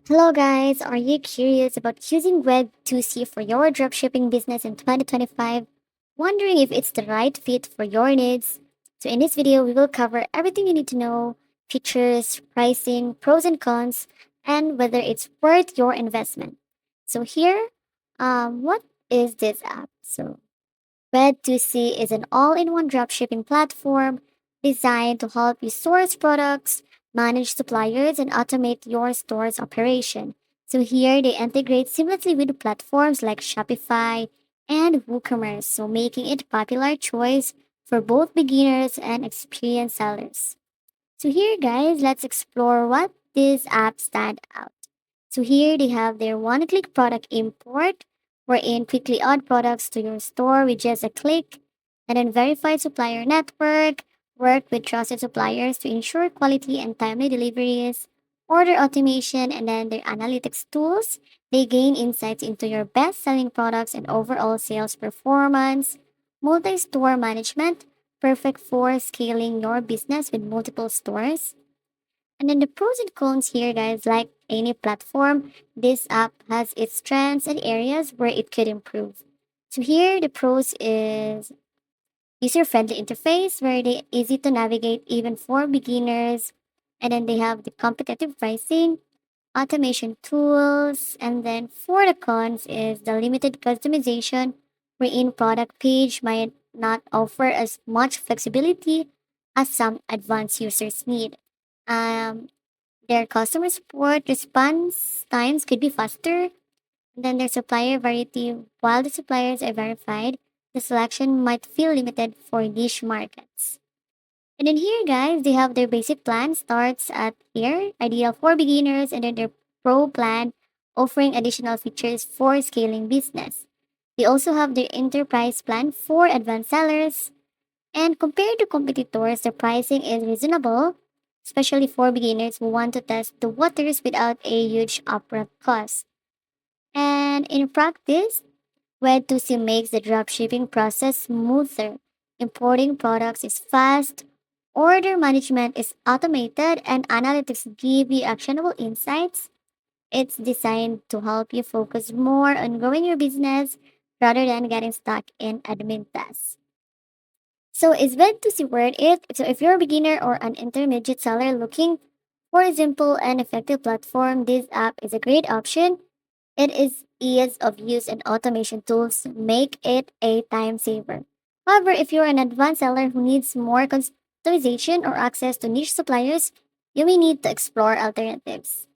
Hello guys, are you curious about using Wed2c for your dropshipping business in 2025? Wondering if it's the right fit for your needs? So in this video, we will cover everything you need to know, features, pricing, pros and cons, and whether it's worth your investment. So here, what is this app? So Wed2c is an all-in-one dropshipping platform designed to help you source products, manage suppliers, and automate your store's operation. So here they integrate seamlessly with platforms like Shopify and WooCommerce, so making it popular choice for both beginners and experienced sellers. So here guys, let's explore what these apps stand out. So here they have their one-click product import, wherein quickly add products to your store with just a click, and then verified supplier network, work with trusted suppliers to ensure quality and timely deliveries, order automation, and then their analytics tools. They gain insights into your best-selling products and overall sales performance, multi-store management, perfect for scaling your business with multiple stores. And then the pros and cons here, guys, like any platform, this app has its strengths and areas where it could improve. So here the pros is user-friendly interface where they easy to navigate even for beginners. And then they have the competitive pricing, automation tools, and then for the cons is the limited customization wherein product page might not offer as much flexibility as some advanced users need. Um, their customer support response times could be faster than their supplier variety. While the suppliers are verified, the selection might feel limited for niche markets. And then here, guys, they have their basic plan starts at here, ideal for beginners, and then their pro plan offering additional features for scaling business. They also have their enterprise plan for advanced sellers, and compared to competitors, the pricing is reasonable, especially for beginners who want to test the waters without a huge upfront cost. And in practice, Wed2c makes the dropshipping process smoother. Importing products is fast, order management is automated, and analytics give you actionable insights. It's designed to help you focus more on growing your business rather than getting stuck in admin tasks. So is Wed2c worth it? So if you're a beginner or an intermediate seller looking for a simple and effective platform, this app is a great option. It is ease of use and automation tools make it a time saver. However, if you're an advanced seller who needs more customization or access to niche suppliers, you may need to explore alternatives.